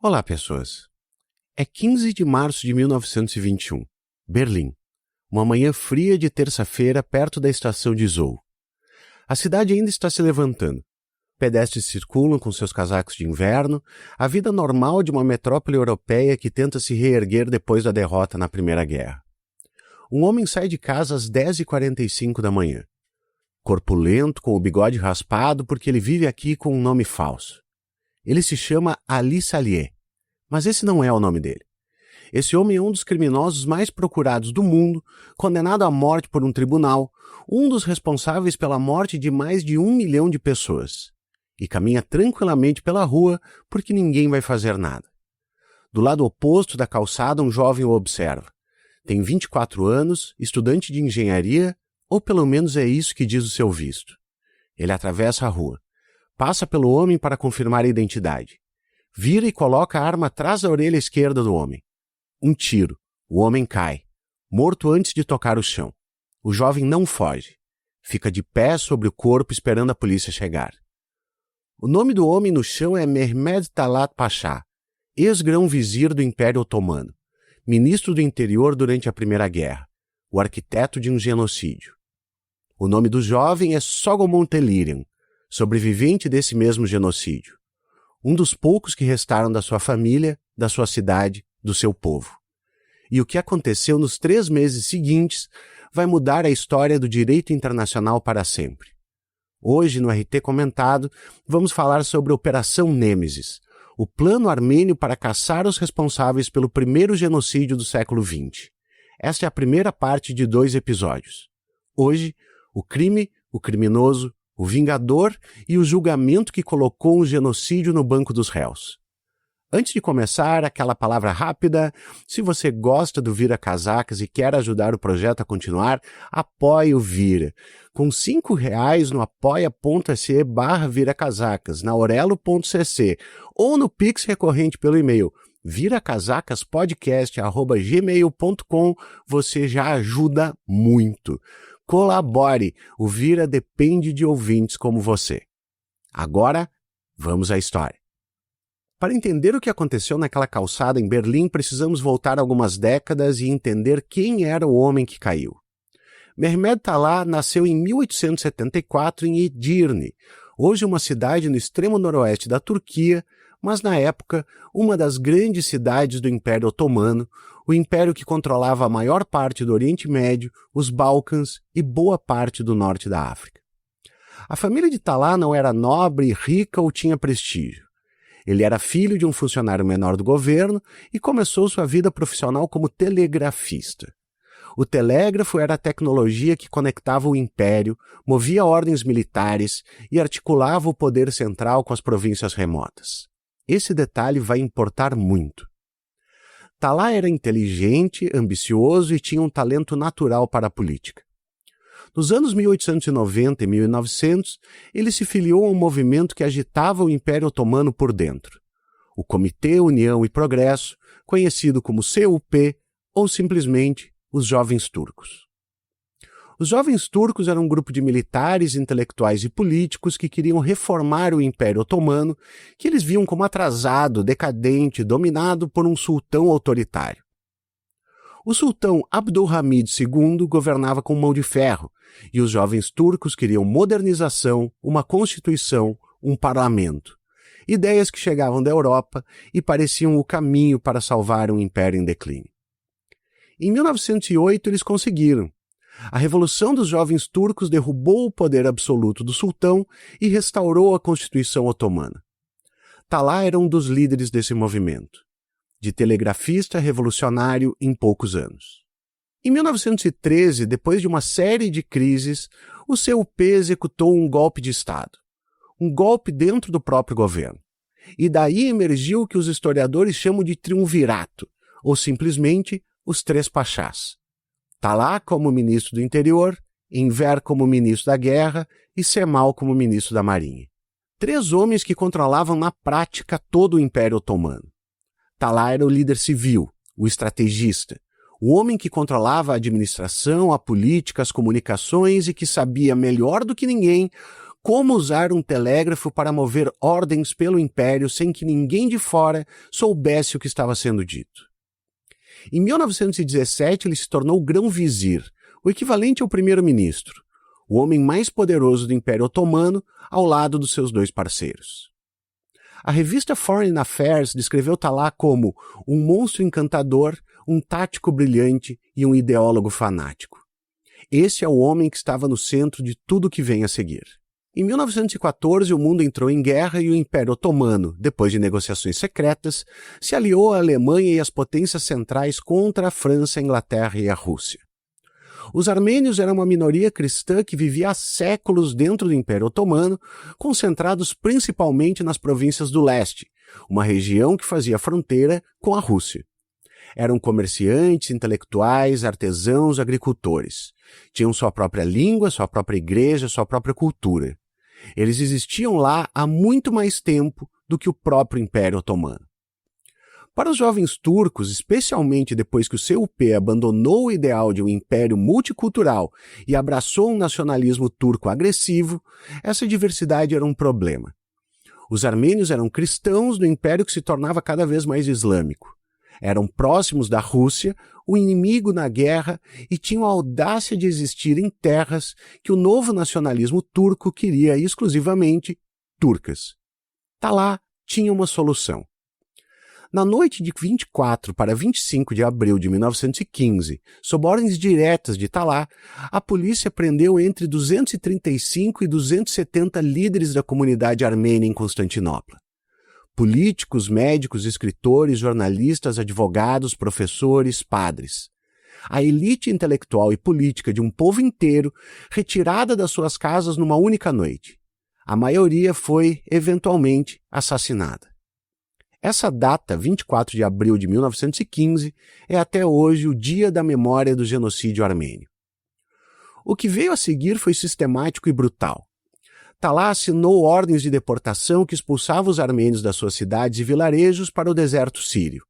Olá, pessoas. É 15 de março de 1921, Berlim. Uma manhã fria de terça-feira perto da estação de Zoll. A cidade ainda está se levantando. Pedestres circulam com seus casacos de inverno, a vida normal de uma metrópole europeia que tenta se reerguer depois da derrota na Primeira Guerra. Um homem sai de casa às 10h45 da manhã. Corpulento, com o bigode raspado, porque ele vive aqui com um nome falso. Ele se chama Ali Salier, mas esse não é o nome dele. Esse homem é um dos criminosos mais procurados do mundo, condenado à morte por um tribunal, um dos responsáveis pela morte de mais de 1 milhão de pessoas. E caminha tranquilamente pela rua porque ninguém vai fazer nada. Do lado oposto da calçada, um jovem o observa. Tem 24 anos, estudante de engenharia, ou pelo menos é isso que diz o seu visto. Ele atravessa a rua. Passa pelo homem para confirmar a identidade. Vira e coloca a arma atrás da orelha esquerda do homem. Um tiro. O homem cai, morto antes de tocar o chão. O jovem não foge. Fica de pé sobre o corpo esperando a polícia chegar. O nome do homem no chão é Mehmed Talat Pasha, ex-grão-vizir do Império Otomano, ministro do interior durante a Primeira Guerra, o arquiteto de um genocídio. O nome do jovem é Sogomon Tehlirian, sobrevivente desse mesmo genocídio. Um dos poucos que restaram da sua família, da sua cidade, do seu povo. E o que aconteceu nos 3 meses seguintes vai mudar a história do direito internacional para sempre. Hoje, no RT Comentado, vamos falar sobre a Operação Nêmesis, o plano armênio para caçar os responsáveis pelo primeiro genocídio do século XX. Esta é a primeira parte de 2 episódios. Hoje, o crime, o criminoso, o vingador e o julgamento que colocou um genocídio no banco dos réus. Antes de começar, aquela palavra rápida, se você gosta do Vira Casacas e quer ajudar o projeto a continuar, apoie o Vira. Com R$5 no apoia.se/viracasacas, na orelo.cc ou no Pix recorrente pelo e-mail viracasacaspodcast@gmail.com, você já ajuda muito. Colabore, o Vira depende de ouvintes como você. Agora, vamos à história. Para entender o que aconteceu naquela calçada em Berlim, precisamos voltar algumas décadas e entender quem era o homem que caiu. Mehmed Talat nasceu em 1874 em Edirne, hoje uma cidade no extremo noroeste da Turquia, mas na época uma das grandes cidades do Império Otomano, o império que controlava a maior parte do Oriente Médio, os Balcãs e boa parte do norte da África. A família de Talat não era nobre, rica ou tinha prestígio. Ele era filho de um funcionário menor do governo e começou sua vida profissional como telegrafista. O telégrafo era a tecnologia que conectava o império, movia ordens militares e articulava o poder central com as províncias remotas. Esse detalhe vai importar muito. Talat era inteligente, ambicioso e tinha um talento natural para a política. Nos anos 1890 e 1900, ele se filiou a um movimento que agitava o Império Otomano por dentro. O Comitê União e Progresso, conhecido como CUP ou simplesmente os Jovens Turcos. Os Jovens Turcos eram um grupo de militares, intelectuais e políticos que queriam reformar o Império Otomano, que eles viam como atrasado, decadente, dominado por um sultão autoritário. O sultão Abdulhamid II governava com mão de ferro, e os jovens turcos queriam modernização, uma constituição, um parlamento. Ideias que chegavam da Europa e pareciam o caminho para salvar um império em declínio. Em 1908 eles conseguiram. A Revolução dos Jovens Turcos derrubou o poder absoluto do sultão e restaurou a Constituição Otomana. Talat era um dos líderes desse movimento. De telegrafista a revolucionário em poucos anos. Em 1913, depois de uma série de crises, o CUP executou um golpe de Estado. Um golpe dentro do próprio governo. E daí emergiu o que os historiadores chamam de triunvirato, ou simplesmente os 3 pachás. Talat como ministro do interior, Enver como ministro da guerra e Cemal como ministro da marinha. 3 homens que controlavam na prática todo o Império Otomano. Talat era o líder civil, o estrategista, o homem que controlava a administração, a política, as comunicações e que sabia melhor do que ninguém como usar um telégrafo para mover ordens pelo império sem que ninguém de fora soubesse o que estava sendo dito. Em 1917, ele se tornou grão-vizir, o equivalente ao primeiro-ministro, o homem mais poderoso do Império Otomano, ao lado dos seus dois parceiros. A revista Foreign Affairs descreveu Talat como um monstro encantador, um tático brilhante e um ideólogo fanático. Esse é o homem que estava no centro de tudo o que vem a seguir. Em 1914, o mundo entrou em guerra e o Império Otomano, depois de negociações secretas, se aliou à Alemanha e às potências centrais contra a França, a Inglaterra e a Rússia. Os armênios eram uma minoria cristã que vivia há séculos dentro do Império Otomano, concentrados principalmente nas províncias do leste, uma região que fazia fronteira com a Rússia. Eram comerciantes, intelectuais, artesãos, agricultores. Tinham sua própria língua, sua própria igreja, sua própria cultura. Eles existiam lá há muito mais tempo do que o próprio Império Otomano. Para os jovens turcos, especialmente depois que o CUP abandonou o ideal de um império multicultural e abraçou um nacionalismo turco agressivo, essa diversidade era um problema. Os armênios eram cristãos no império que se tornava cada vez mais islâmico. Eram próximos da Rússia, o inimigo na guerra, e tinham a audácia de existir em terras que o novo nacionalismo turco queria exclusivamente turcas. Talat tinha uma solução. Na noite de 24 para 25 de abril de 1915, sob ordens diretas de Talat, a polícia prendeu entre 235 e 270 líderes da comunidade armênia em Constantinopla. Políticos, médicos, escritores, jornalistas, advogados, professores, padres. A elite intelectual e política de um povo inteiro retirada das suas casas numa única noite. A maioria foi, eventualmente, assassinada. Essa data, 24 de abril de 1915, é até hoje o dia da memória do genocídio armênio. O que veio a seguir foi sistemático e brutal. Talat assinou ordens de deportação que expulsavam os armênios das suas cidades e vilarejos para o deserto sírio.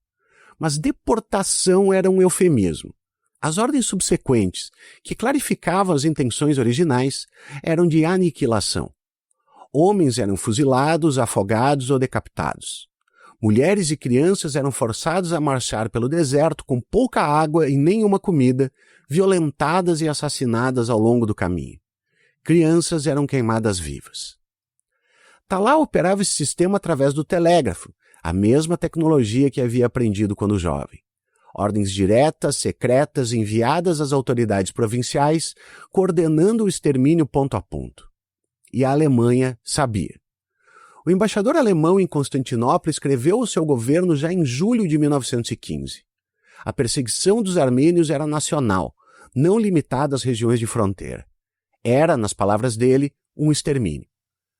Mas deportação era um eufemismo. As ordens subsequentes, que clarificavam as intenções originais, eram de aniquilação. Homens eram fuzilados, afogados ou decapitados. Mulheres e crianças eram forçadas a marchar pelo deserto com pouca água e nenhuma comida, violentadas e assassinadas ao longo do caminho. Crianças eram queimadas vivas. Talat operava esse sistema através do telégrafo, a mesma tecnologia que havia aprendido quando jovem. Ordens diretas, secretas, enviadas às autoridades provinciais, coordenando o extermínio ponto a ponto. E a Alemanha sabia. O embaixador alemão em Constantinopla escreveu ao seu governo já em julho de 1915. A perseguição dos armênios era nacional, não limitada às regiões de fronteira. Era, nas palavras dele, um extermínio.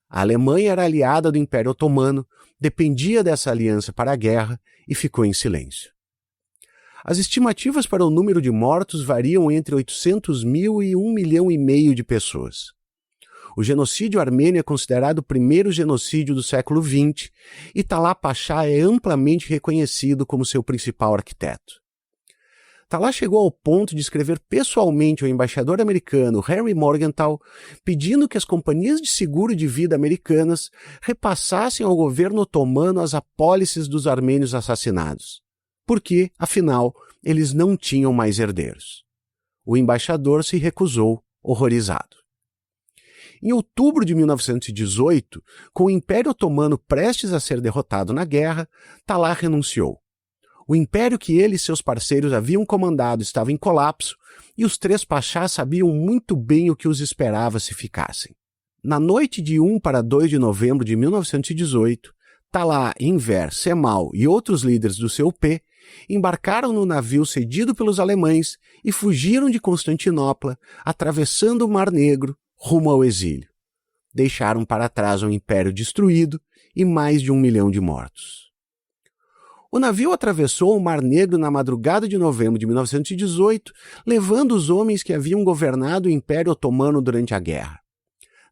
A Alemanha era aliada do Império Otomano, dependia dessa aliança para a guerra e ficou em silêncio. As estimativas para o número de mortos variam entre 800 mil e 1,5 milhão de pessoas. O genocídio armênio é considerado o primeiro genocídio do século XX e Talat Pasha é amplamente reconhecido como seu principal arquiteto. Talat chegou ao ponto de escrever pessoalmente ao embaixador americano Henry Morgenthau pedindo que as companhias de seguro de vida americanas repassassem ao governo otomano as apólices dos armênios assassinados, porque, afinal, eles não tinham mais herdeiros. O embaixador se recusou, horrorizado. Em outubro de 1918, com o Império Otomano prestes a ser derrotado na guerra, Talat renunciou. O império que ele e seus parceiros haviam comandado estava em colapso e os três pachás sabiam muito bem o que os esperava se ficassem. Na noite de 1 para 2 de novembro de 1918, Talat, Enver, Cemal e outros líderes do CUP embarcaram no navio cedido pelos alemães e fugiram de Constantinopla, atravessando o Mar Negro, rumo ao exílio. Deixaram para trás um império destruído e mais de 1 milhão de mortos. O navio atravessou o Mar Negro na madrugada de novembro de 1918, levando os homens que haviam governado o Império Otomano durante a guerra.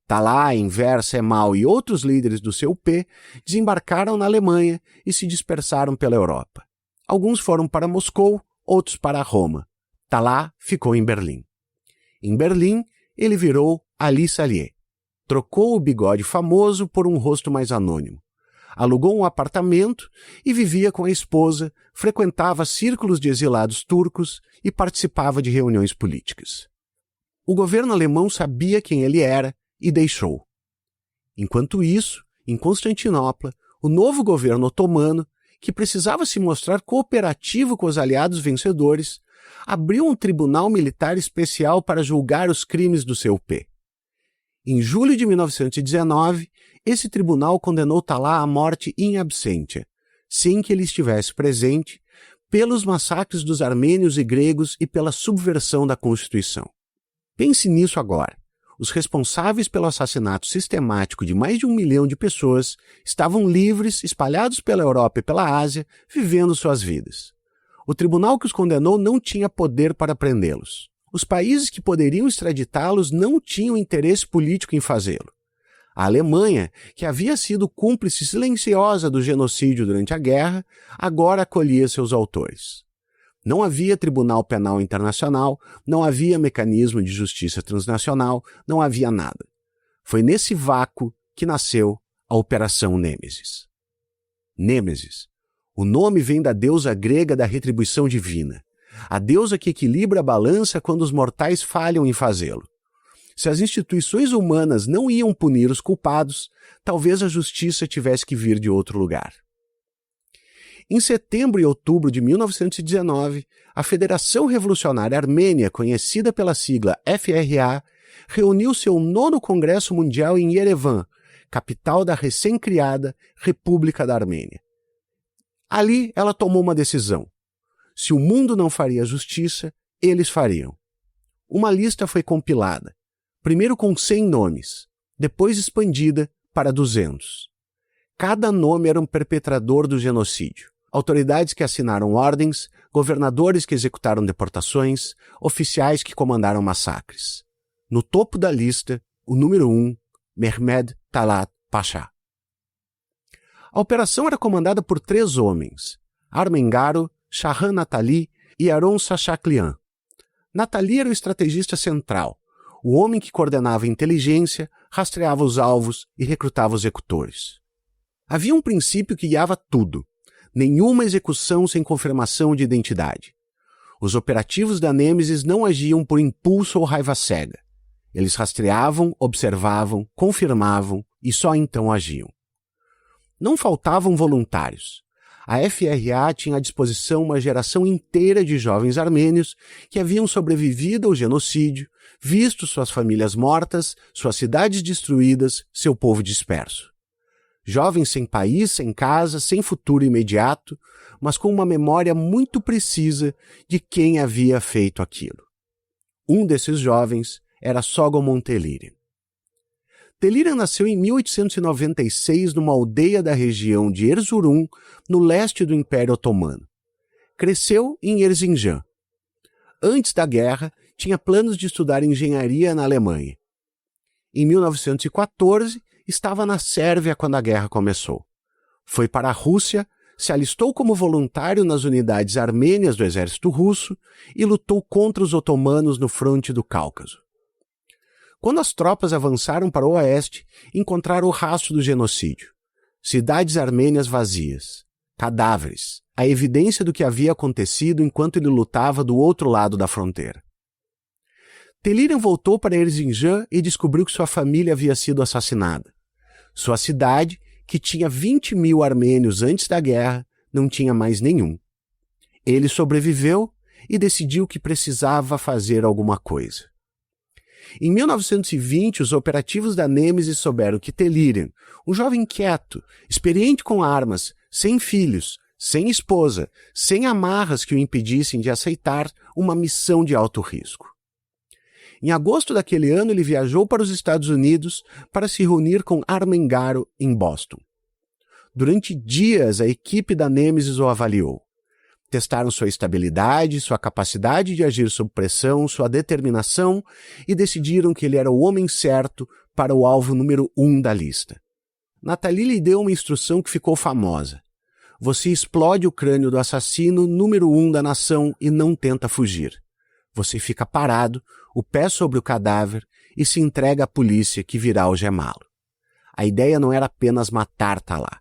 Talat, Enver, Cemal e outros líderes do CUP desembarcaram na Alemanha e se dispersaram pela Europa. Alguns foram para Moscou, outros para Roma. Talat ficou em Berlim. Em Berlim, ele virou Ali Salier. Trocou o bigode famoso por um rosto mais anônimo. Alugou um apartamento e vivia com a esposa, frequentava círculos de exilados turcos e participava de reuniões políticas. O governo alemão sabia quem ele era e deixou. Enquanto isso, em Constantinopla, o novo governo otomano, que precisava se mostrar cooperativo com os aliados vencedores, abriu um tribunal militar especial para julgar os crimes do CUP. Em julho de 1919, esse tribunal condenou Talá à morte in absentia, sem que ele estivesse presente, pelos massacres dos armênios e gregos e pela subversão da Constituição. Pense nisso agora. Os responsáveis pelo assassinato sistemático de mais de 1 milhão de pessoas estavam livres, espalhados pela Europa e pela Ásia, vivendo suas vidas. O tribunal que os condenou não tinha poder para prendê-los. Os países que poderiam extraditá-los não tinham interesse político em fazê-lo. A Alemanha, que havia sido cúmplice silenciosa do genocídio durante a guerra, agora acolhia seus autores. Não havia Tribunal Penal Internacional, não havia mecanismo de justiça transnacional, não havia nada. Foi nesse vácuo que nasceu a Operação Nêmesis. Nêmesis. O nome vem da deusa grega da retribuição divina, a deusa que equilibra a balança quando os mortais falham em fazê-lo. Se as instituições humanas não iam punir os culpados, talvez a justiça tivesse que vir de outro lugar. Em setembro e outubro de 1919, a Federação Revolucionária Armênia, conhecida pela sigla FRA, reuniu seu 9º Congresso Mundial em Yerevan, capital da recém-criada República da Armênia. Ali ela tomou uma decisão. Se o mundo não faria justiça, eles fariam. Uma lista foi compilada, primeiro com 100 nomes, depois expandida para 200. Cada nome era um perpetrador do genocídio. Autoridades que assinaram ordens, governadores que executaram deportações, oficiais que comandaram massacres. No topo da lista, o número 1, Mehmed Talat Pasha. A operação era comandada por 3 homens, Armengaro, Shahan Natali e Aron Sachaklian. Natali era o estrategista central, o homem que coordenava a inteligência, rastreava os alvos e recrutava os executores. Havia um princípio que guiava tudo: nenhuma execução sem confirmação de identidade. Os operativos da Nêmesis não agiam por impulso ou raiva cega. Eles rastreavam, observavam, confirmavam e só então agiam. Não faltavam voluntários. A FRA tinha à disposição uma geração inteira de jovens armênios que haviam sobrevivido ao genocídio, visto suas famílias mortas, suas cidades destruídas, seu povo disperso. Jovens sem país, sem casa, sem futuro imediato, mas com uma memória muito precisa de quem havia feito aquilo. Um desses jovens era Sogomon Tehlirian. Tehlirian nasceu em 1896 numa aldeia da região de Erzurum, no leste do Império Otomano. Cresceu em Erzincan. Antes da guerra, tinha planos de estudar engenharia na Alemanha. Em 1914, estava na Sérvia quando a guerra começou. Foi para a Rússia, se alistou como voluntário nas unidades armênias do exército russo e lutou contra os otomanos no fronte do Cáucaso. Quando as tropas avançaram para o oeste, encontraram o rastro do genocídio. Cidades armênias vazias, cadáveres, a evidência do que havia acontecido enquanto ele lutava do outro lado da fronteira. Tehlirian voltou para Erzincan e descobriu que sua família havia sido assassinada. Sua cidade, que tinha 20 mil armênios antes da guerra, não tinha mais nenhum. Ele sobreviveu e decidiu que precisava fazer alguma coisa. Em 1920, os operativos da Nêmesis souberam que Tehlirian, um jovem quieto, experiente com armas, sem filhos, sem esposa, sem amarras que o impedissem de aceitar uma missão de alto risco. Em agosto daquele ano, ele viajou para os Estados Unidos para se reunir com Armengaro em Boston. Durante dias, a equipe da Nêmesis o avaliou. Testaram sua estabilidade, sua capacidade de agir sob pressão, sua determinação e decidiram que ele era o homem certo para o alvo número 1 da lista. Natali lhe deu uma instrução que ficou famosa. Você explode o crânio do assassino número 1 da nação e não tenta fugir. Você fica parado, o pé sobre o cadáver, e se entrega à polícia que virá algemá-lo. A ideia não era apenas matar Talá,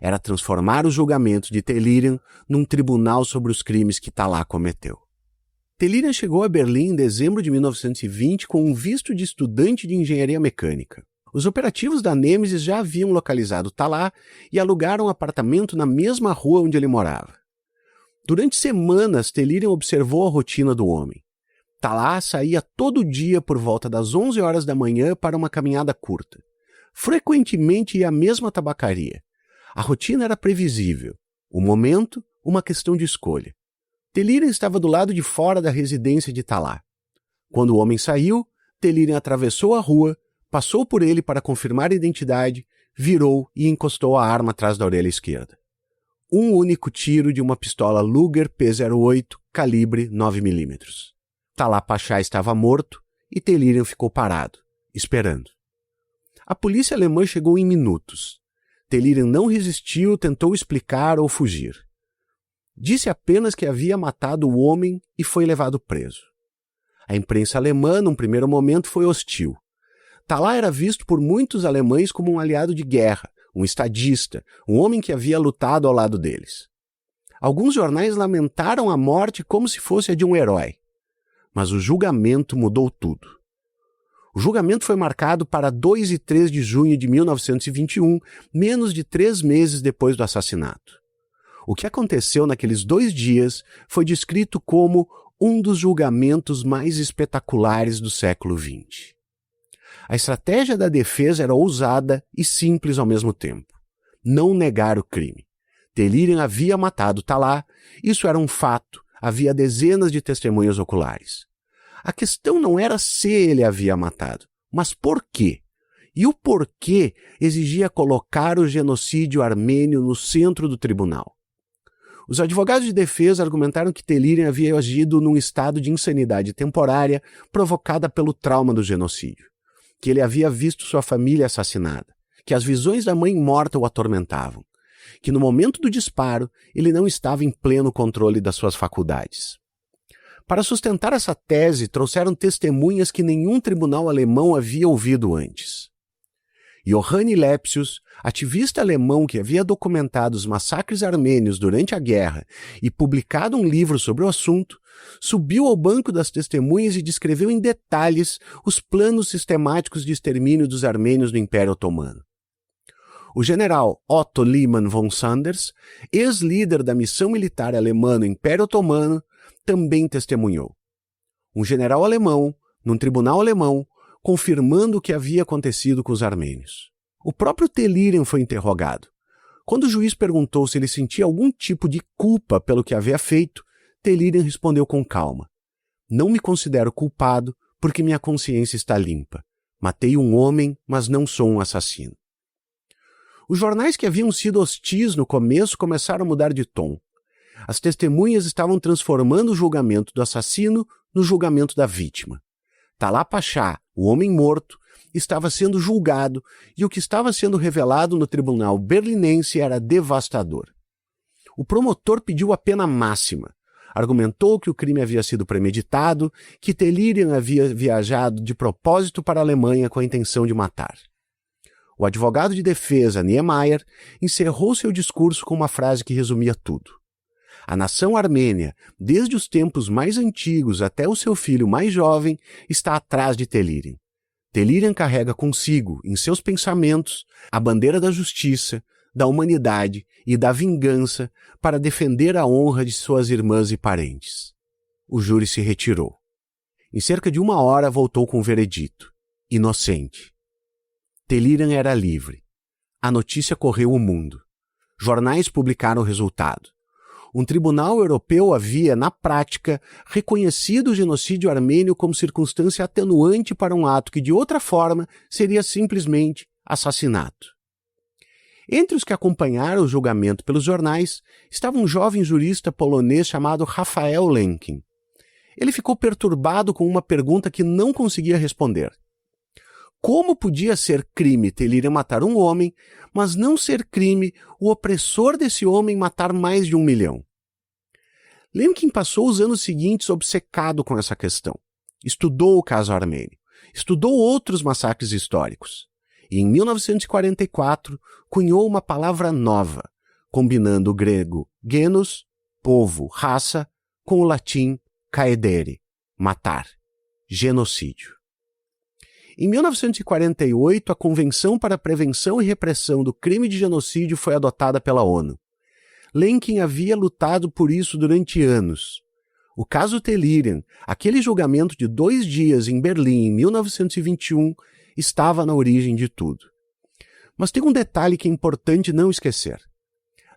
era transformar o julgamento de Telirian num tribunal sobre os crimes que Talá cometeu. Telirian chegou a Berlim em dezembro de 1920 com um visto de estudante de engenharia mecânica. Os operativos da Nêmesis já haviam localizado Talá e alugaram um apartamento na mesma rua onde ele morava. Durante semanas, Telirian observou a rotina do homem. Talá saía todo dia por volta das 11 horas da manhã para uma caminhada curta. Frequentemente ia à mesma tabacaria. A rotina era previsível. O momento, uma questão de escolha. Telirian estava do lado de fora da residência de Talá. Quando o homem saiu, Telirian atravessou a rua, passou por ele para confirmar a identidade, virou e encostou a arma atrás da orelha esquerda. Um único tiro de uma pistola Luger P08 calibre 9mm. Talá Pachá estava morto e Telirian ficou parado, esperando. A polícia alemã chegou em minutos. Telirian não resistiu, tentou explicar ou fugir. Disse apenas que havia matado o homem e foi levado preso. A imprensa alemã, num primeiro momento, foi hostil. Talá era visto por muitos alemães como um aliado de guerra, um estadista, um homem que havia lutado ao lado deles. Alguns jornais lamentaram a morte como se fosse a de um herói. Mas o julgamento mudou tudo. O julgamento foi marcado para 2 e 3 de junho de 1921, menos de 3 meses depois do assassinato. O que aconteceu naqueles 2 dias foi descrito como um dos julgamentos mais espetaculares do século XX. A estratégia da defesa era ousada e simples ao mesmo tempo. Não negar o crime. Telirian havia matado Talá, isso era um fato, havia dezenas de testemunhas oculares. A questão não era se ele havia matado, mas por quê? E o porquê exigia colocar o genocídio armênio no centro do tribunal. Os advogados de defesa argumentaram que Telirian havia agido num estado de insanidade temporária provocada pelo trauma do genocídio, que ele havia visto sua família assassinada, que as visões da mãe morta o atormentavam, que no momento do disparo ele não estava em pleno controle das suas faculdades. Para sustentar essa tese, trouxeram testemunhas que nenhum tribunal alemão havia ouvido antes. Johann Lepsius, ativista alemão que havia documentado os massacres armênios durante a guerra e publicado um livro sobre o assunto, subiu ao banco das testemunhas e descreveu em detalhes os planos sistemáticos de extermínio dos armênios no Império Otomano. O general Otto Liman von Sanders, ex-líder da missão militar alemã no Império Otomano, também testemunhou. Um general alemão, num tribunal alemão, confirmando o que havia acontecido com os armênios. O próprio Telirian foi interrogado. Quando o juiz perguntou se ele sentia algum tipo de culpa pelo que havia feito, Telirian respondeu com calma: "Não me considero culpado porque minha consciência está limpa. Matei um homem, mas não sou um assassino." Os jornais que haviam sido hostis no começo começaram a mudar de tom. As testemunhas estavam transformando o julgamento do assassino no julgamento da vítima. Talá Pachá, o homem morto, estava sendo julgado e o que estava sendo revelado no tribunal berlinense era devastador. O promotor pediu a pena máxima. Argumentou que o crime havia sido premeditado, que Telirian havia viajado de propósito para a Alemanha com a intenção de matar. O advogado de defesa, Niemeyer, encerrou seu discurso com uma frase que resumia tudo. A nação armênia, desde os tempos mais antigos até o seu filho mais jovem, está atrás de Telirian. Telirian carrega consigo, em seus pensamentos, a bandeira da justiça, da humanidade e da vingança para defender a honra de suas irmãs e parentes. O júri se retirou. Em cerca de 1 hora voltou com o veredito: inocente. Telirian era livre. A notícia correu o mundo. Jornais publicaram o resultado. Um tribunal europeu havia, na prática, reconhecido o genocídio armênio como circunstância atenuante para um ato que, de outra forma, seria simplesmente assassinato. Entre os que acompanharam o julgamento pelos jornais estava um jovem jurista polonês chamado Rafael Lemkin. Ele ficou perturbado com uma pergunta que não conseguia responder. Como podia ser crime Telirian matar um homem, mas não ser crime o opressor desse homem matar mais de 1 milhão? Lemkin passou os anos seguintes obcecado com essa questão. Estudou o caso armênio. estudou outros massacres históricos e, em 1944, cunhou uma palavra nova, combinando o grego genus, povo, raça, com o latim caedere, matar, genocídio. Em 1948, a Convenção para a Prevenção e Repressão do Crime de Genocídio foi adotada pela ONU. Lenkin havia lutado por isso durante anos. O caso Telirian, aquele julgamento de 2 dias em Berlim em 1921, estava na origem de tudo. Mas tem um detalhe que é importante não esquecer.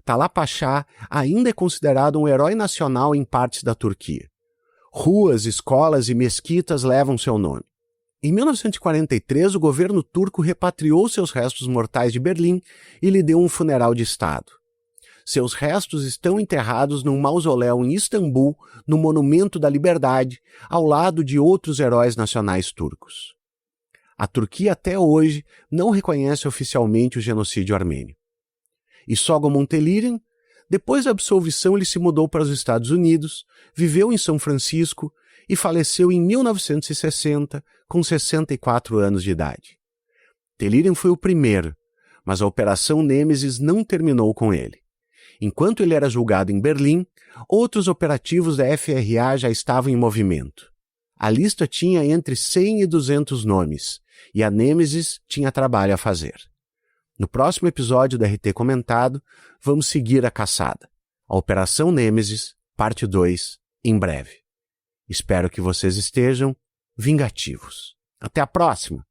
Talat Pasha ainda é considerado um herói nacional em partes da Turquia. Ruas, escolas e mesquitas levam seu nome. Em 1943, o governo turco repatriou seus restos mortais de Berlim e lhe deu um funeral de Estado. Seus restos estão enterrados num mausoléu em Istambul, no Monumento da Liberdade, ao lado de outros heróis nacionais turcos. A Turquia até hoje não reconhece oficialmente o genocídio armênio. E Sogomon Telirian, depois da absolvição, ele se mudou para os Estados Unidos, viveu em São Francisco e faleceu em 1960, com 64 anos de idade. Telirian foi o primeiro, mas a Operação Nêmesis não terminou com ele. Enquanto ele era julgado em Berlim, outros operativos da FRA já estavam em movimento. A lista tinha entre 100 e 200 nomes, e a Nêmesis tinha trabalho a fazer. No próximo episódio da RT Comentado, vamos seguir a caçada. A Operação Nêmesis, parte 2, em breve. Espero que vocês estejam vingativos. Até a próxima!